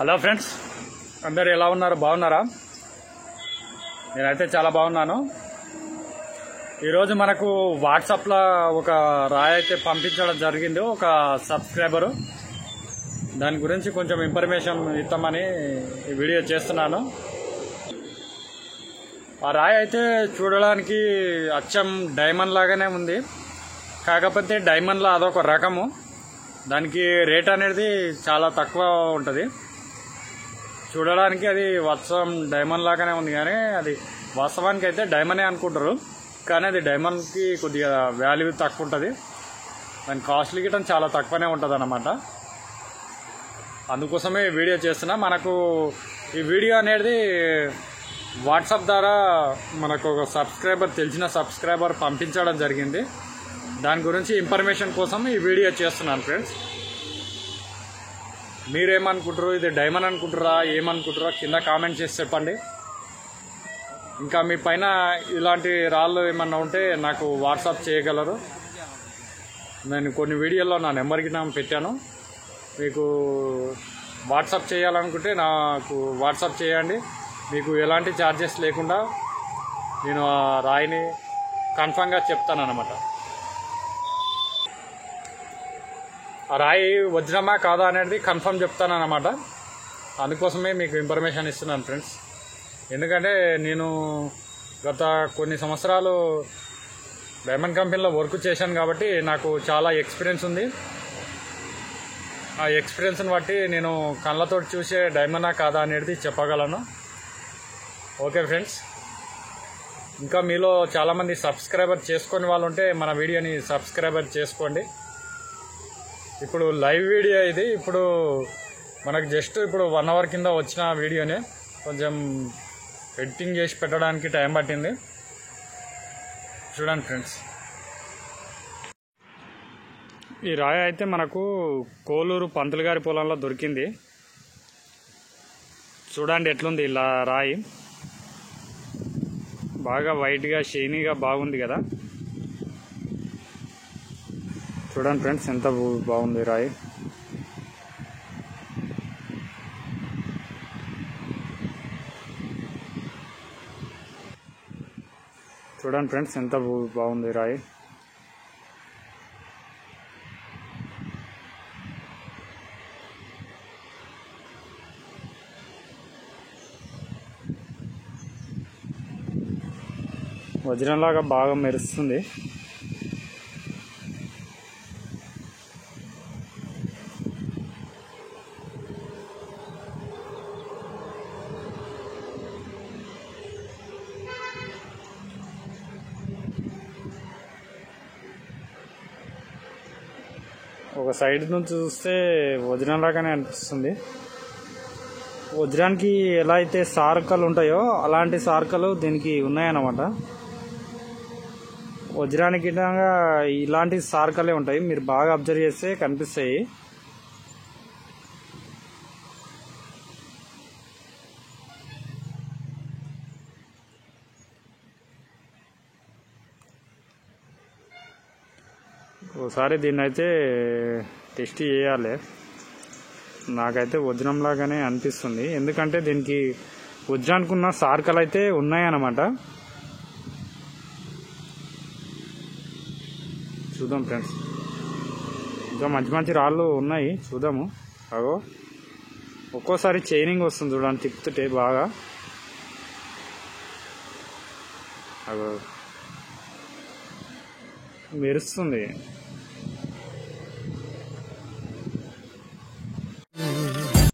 Hello friends, అందరు ఎలా ఉన్నారు? బాగున్నారా? నేనైతే చాలా బాగున్నాను. ఈరోజు మనకు వాట్సాప్లో ఒక రాయి అయితే పంపించడం జరిగింది, ఒక సబ్స్క్రైబరు. దాని గురించి కొంచెం ఇన్ఫర్మేషన్ ఇస్తామని ఈ వీడియో చేస్తున్నాను. ఆ రాయి అయితే చూడడానికి అచ్చం డైమండ్ లాగానే ఉంది, కాకపోతే డైమండ్లో అదొక రకము. దానికి రేట్ అనేది చాలా తక్కువ ఉంటుంది. చూడడానికి అది వాస్తవం డైమండ్ లాగానే ఉంది, కానీ అది వాస్తవానికి అయితే డైమండే అనుకుంటారు, కానీ అది డైమండ్కి కొద్దిగా వాల్యూ తక్కువ ఉంటుంది. దాని కాస్ట్లీ గిట్టం చాలా తక్కువనే ఉంటుంది అన్నమాట. అందుకోసమే వీడియో చేస్తున్నా. మనకు ఈ వీడియో అనేది వాట్సాప్ ద్వారా మనకు ఒక సబ్స్క్రైబర్, తెలిసిన సబ్స్క్రైబర్ పంపించడం జరిగింది. దాని గురించి ఇన్ఫర్మేషన్ కోసం ఈ వీడియో చేస్తున్నాను ఫ్రెండ్స్. మీరేమనుకుంటారు? ఇది డైమండ్ అనుకుంటారా, ఏమనుకుంటారా కింద కామెంట్ చేసి చెప్పండి. ఇంకా మీ పైన ఇలాంటి రాళ్ళు ఏమన్నా ఉంటే నాకు వాట్సాప్ చేయగలరు. నేను కొన్ని వీడియోలో నా నెంబర్కి పెట్టాను. మీకు వాట్సాప్ చేయాలనుకుంటే నాకు వాట్సాప్ చేయండి. మీకు ఎలాంటి ఛార్జెస్ లేకుండా నేను ఆ రాయిని కన్ఫామ్గా చెప్తాను అన్నమాట. ఆ రాయి వజ్రమా కాదా అనేది కన్ఫర్మ్ చెప్తాను అన్నమాట. అందుకోసమే మీకు ఇన్ఫర్మేషన్ ఇస్తున్నాను ఫ్రెండ్స్. ఎందుకంటే నేను గత కొన్ని సంవత్సరాలు డైమండ్ కంపెనీలో వర్క్ చేశాను కాబట్టి నాకు చాలా ఎక్స్పీరియన్స్ ఉంది. ఆ ఎక్స్పీరియన్స్ని బట్టి నేను కళ్ళతో చూసే డైమండా కాదా అనేది చెప్పగలను. ఓకే ఫ్రెండ్స్, ఇంకా మీలో చాలామంది సబ్స్క్రైబర్ చేసుకునే వాళ్ళు ఉంటే మన వీడియోని సబ్స్క్రైబర్ చేసుకోండి. ఇప్పుడు లైవ్ వీడియో ఇది. ఇప్పుడు మనకు జస్ట్ ఇప్పుడు 1 అవర్ కింద వచ్చిన వీడియోనే, కొంచెం ఎడిటింగ్ చేసి పెట్టడానికి టైం పట్టింది. చూడండి ఫ్రెండ్స్, ఈ రాయి అయితే మనకు కోలూరు పంతులు గారి పొలంలో దొరికింది. చూడండి ఎట్లుంది ఇలా రాయి, బాగా వైట్గా షైనీగా బాగుంది కదా. చూడండి ఫ్రెండ్స్, ఎంత బాగుంది రాయి. చూడండి ఫ్రెండ్స్, ఎంత బాగుంది రాయి. వజ్రంలాగా బాగా మెరుస్తుంది. ఒక సైడ్ నుంచి చూస్తే వజ్రంలాగానే అనిపిస్తుంది. వజ్రానికి ఎలా అయితే సార్కలు ఉంటాయో అలాంటి సార్కలు దీనికి ఉన్నాయన్నమాట. వజ్రానికి ఇలాంటి సార్కలే ఉంటాయి, మీరు బాగా అబ్జర్వ్ చేస్తే కనిపిస్తాయి. ఒకసారి దీన్ని అయితే టెస్ట్ చేయాలి. నాకైతే వజ్రంలాగానే అనిపిస్తుంది, ఎందుకంటే దీనికి వజ్రానికి ఉన్న సార్కలు అయితే ఉన్నాయన్నమాట. చూద్దాం ఫ్రెండ్స్, ఇంకా మంచి మంచి రాళ్ళు ఉన్నాయి, చూద్దాము. అగో ఒక్కోసారి చైనింగ్ వస్తుంది చూడండి, తిప్పుతుంటే బాగా. అగో మెరుస్తుంది.